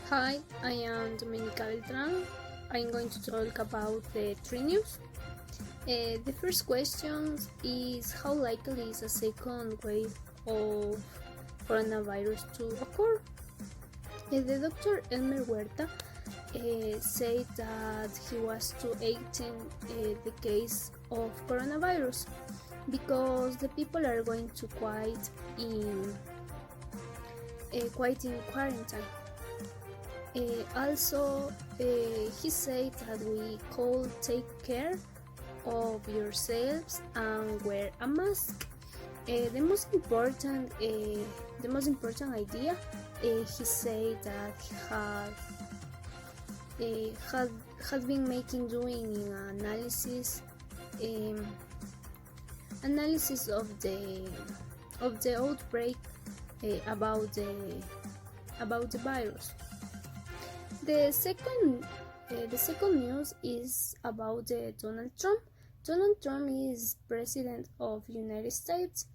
Hi, I am Domenica Beltran. I'm going to talk about the three news. The first question is how likely is a second wave of coronavirus to occur? The Dr. Elmer Huerta said that he was too 18 the case of coronavirus because the people are going to quite in quarantine. Also, he said that we could take care of yourselves and wear a mask. The most important idea, he said that has been making doing an um, analysis of the outbreak about the virus. The second news is about Donald Trump. Donald Trump is president of United States.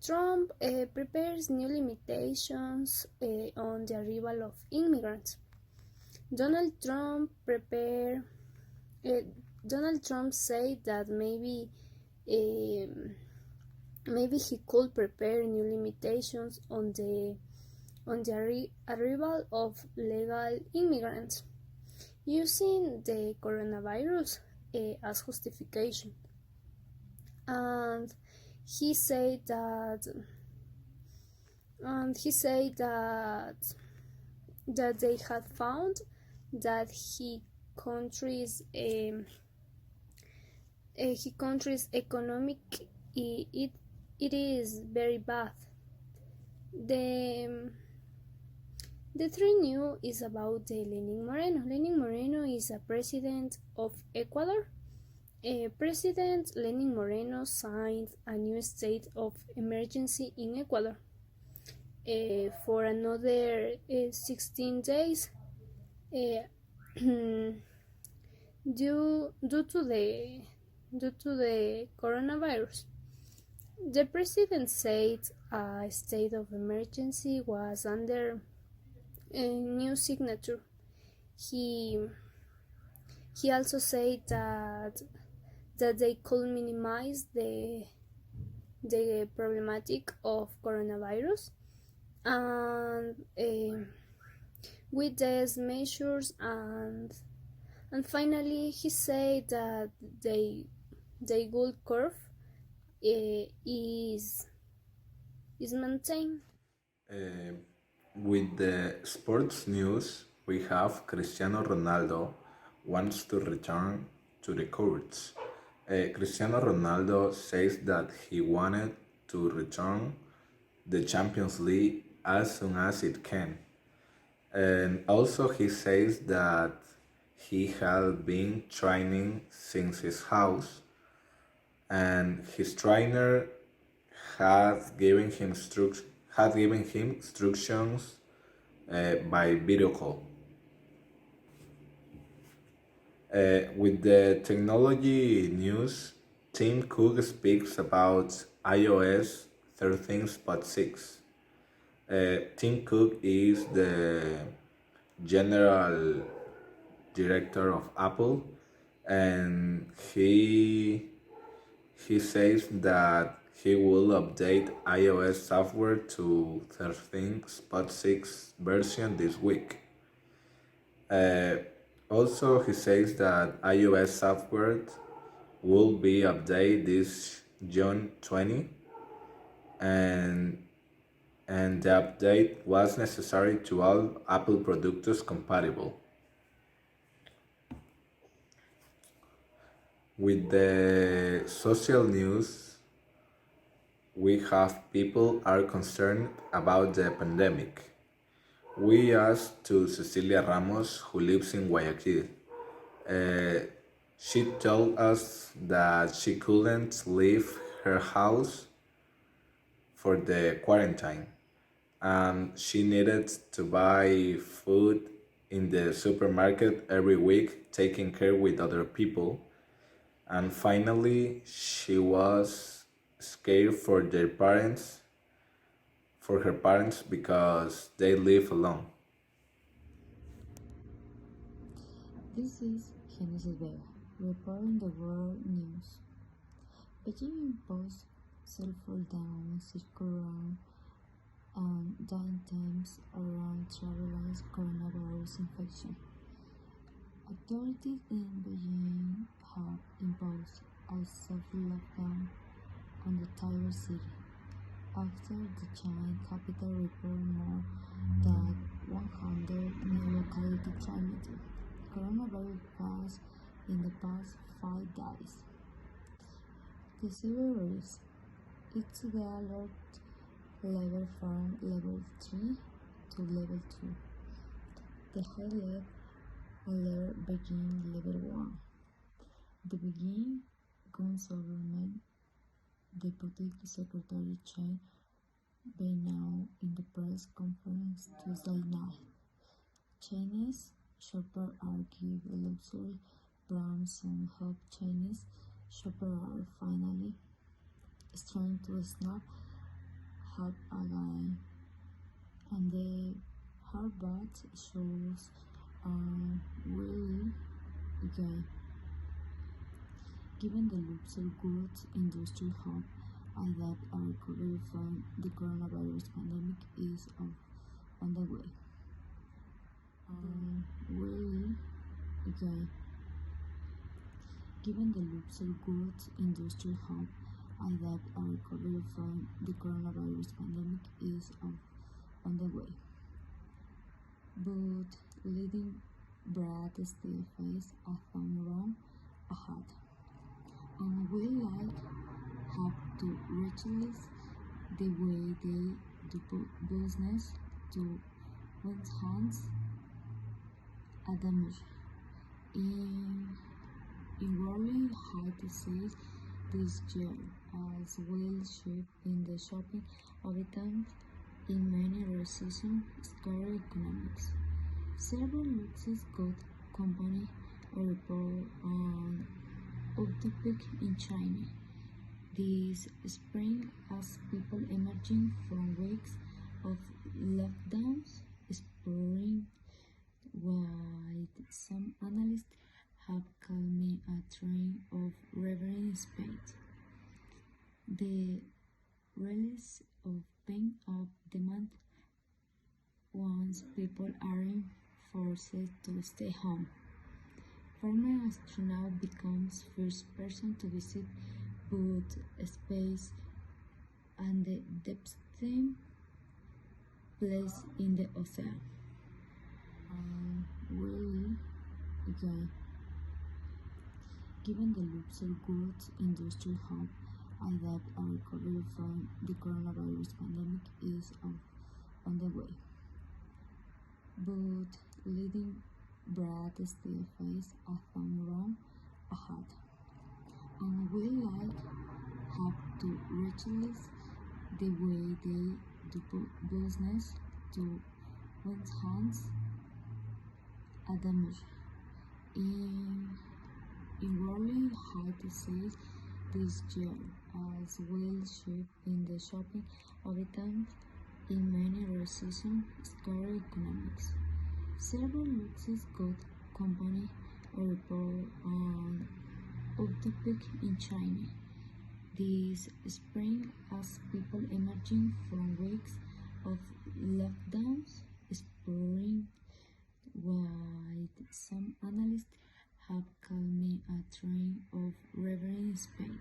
Trump prepares new limitations on the arrival of immigrants. Donald Trump prepare. Donald Trump said that maybe he could prepare new limitations on the arrival of legal immigrants, using the coronavirus as justification. And he said that they had found that his country's economic it is very bad. The three new is about Lenin Moreno. Lenin Moreno is a president of Ecuador. President Lenin Moreno signed a new state of emergency in Ecuador for another 16 days due to the coronavirus. The president said a state of emergency was under a new signature. He also said that they could minimize the problematic of coronavirus and with these measures, and finally he said that the good curve is maintained. Uh, with the sports news, we have Cristiano Ronaldo wants to return to the courts. Cristiano Ronaldo says that he wanted to return the Champions League as soon as it can. And also he says that he had been training since his house and his trainer had given him instructions by video call. With the technology news, Tim Cook speaks about iOS 13.6. Tim Cook is the general director of Apple, and he says that he will update iOS software to 13.6 version this week. Also, he says that iOS software will be updated this June 20, and the update was necessary to all Apple products compatible. With the social news, we have people are concerned about the pandemic. We asked to Cecilia Ramos, who lives in Guayaquil. Uh, she told us that she couldn't leave her house for the quarantine, and she needed to buy food in the supermarket every week, taking care with other people. And finally, she was scared for her parents because they live alone. This is Genesis Vega, reporting the world news. Beijing imposed self-lockdown, circular and dying times around travelers' coronavirus infection. Authorities in Beijing have imposed a soft lockdown on the entire city after the Chinese capital reported more than 100 new locality transmitted coronavirus cases in the past 5 days. The severe risk is the alert level from level 3 to level 2. The high alert Beijing level 1. The Beijing government Deputy Secretary Chen Beihao in the press conference Tuesday night. Chinese shoppers are given luxury brands and hope Chinese shoppers are finally starting to snap up again, and the Harvard shows are really again. Given the luxury goods industry hope that a recovery from the coronavirus pandemic is on the way. Really again. Given the luxury goods industry hope that a recovery from the coronavirus pandemic is on the way. But leading brands still face a thorn road ahead, and will have to realize the way they do business to enhance damage. In really hard to say this year, as will shape in the shopping habits in many recession scarred economics. Several luxury goods companies report an uptick in China this spring as people emerging from weeks of lockdowns, spurring what some analysts have called a trend of reverent spend. The release of pent-up demand once people aren't forced to stay home. Former astronaut becomes first person to visit both space and the depth-time place in the ocean. Really again. Given the luxury goods industry hope that a recovery from the coronavirus pandemic is on the way. But leading brands still face a thorn road ahead, and will have to realize the way they do business to enhance damage. In really hard to say this year, as will shape in the shopping habits in many recession scarred economics. Several luxury goods companies report an uptick in China this spring as people emerging from weeks of lockdowns, spurring what some analysts have called a trend of reverent spend.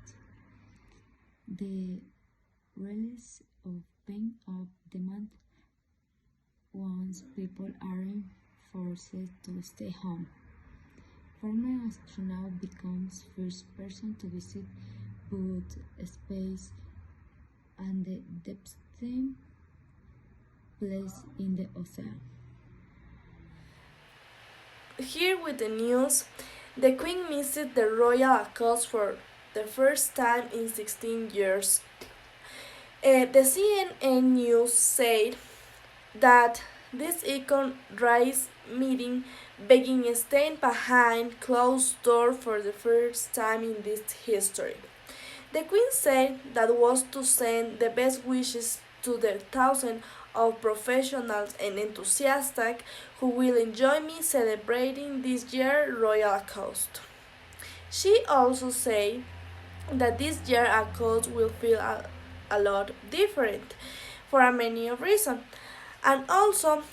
The release of pent-up demand once people aren't forced to stay home. Former astronaut becomes first person to visit both space and the depth-time place in the ocean. Here with the news, the Queen missed the royal accolades for the first time in 16 years. The CNN News said that this icon raised meeting began staying behind closed doors for the first time in this history. The Queen said that was to send the best wishes to the thousands of professionals and enthusiasts who will join me celebrating this year's Royal Coast. She also said that this year a coast will feel a lot different for a many of reasons. And also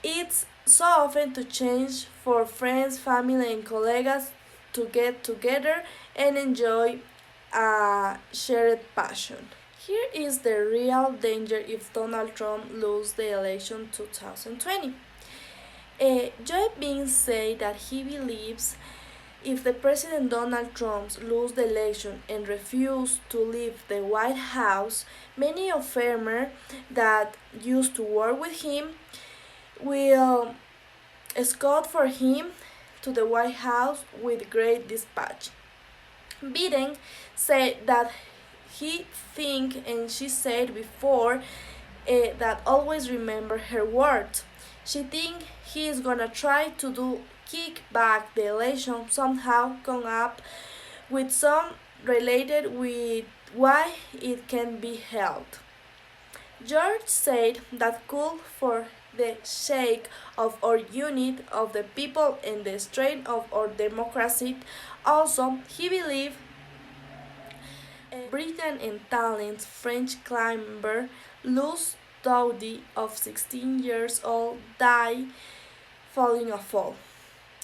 it's so often to change for friends, family and colleagues to get together and enjoy a shared passion. Here is the real danger if Donald Trump loses the election 2020. Joe Biden said that he believes if the President Donald Trump loses the election and refuses to leave the White House, many of farmers that used to work with him will escort for him to the White House with great dispatch. Biden said that he think and she said before that always remember her words. She think he is gonna try to do kick back the election somehow come up with some related with why it can be held. George said that cool for the sake of our unity of the people and the strength of our democracy. Also, he believed brilliant and talented French climber Luz Doudy of 16 years old died falling a fall.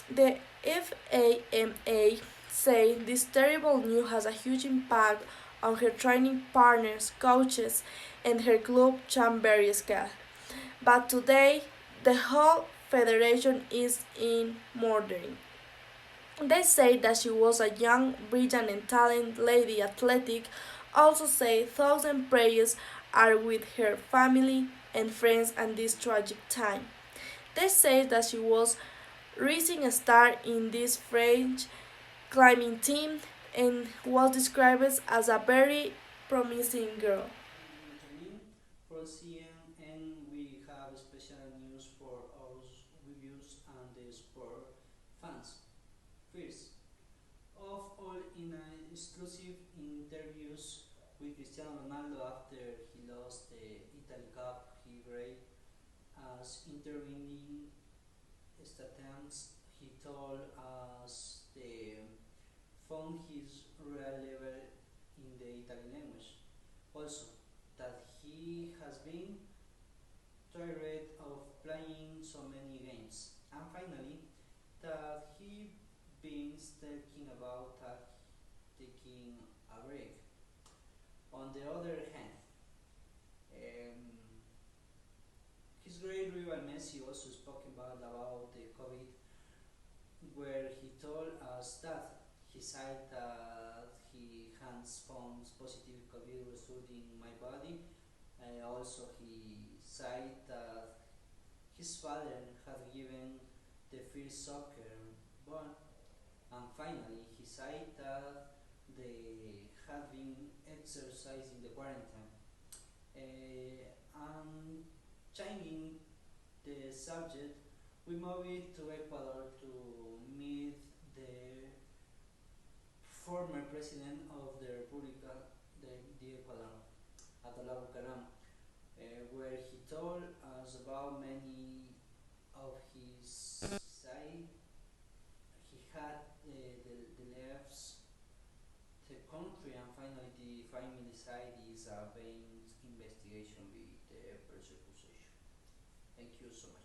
The FAMA say this terrible news has a huge impact on her training partners, coaches, and her club Chambéry Squad. But today, the whole federation is in mourning. They say that she was a young, brilliant, and talented lady athletic. Also say thousand prayers are with her family and friends at this tragic time. They say that she was rising star in this French climbing team and was described as a very promising girl. Benjamin from CNN, we have special news for our reviews and the sport fans. First of all, in an exclusive interviews with Cristiano Ronaldo after he lost the Italy Cup, he gave as intervening statutes. He told us the found his real level in the Italian language. Also, that he has been tired of playing so many games. And finally, that he been thinking about taking a break. On the other hand, um, his great rival Messi also spoke about the COVID, where he told us that he said that he has found positive COVID result in my body. Also, he said that his father had given the first soccer ball, and finally, he said that they had been exercising the quarantine. And changing the subject, we moved to Ecuador to meet the former president of the Republic, the Ecuador, Abdullah Bucaram, where he told us about many of his side. He had the left the country, and finally the family side is a being investigation with the persecution. Thank you so much.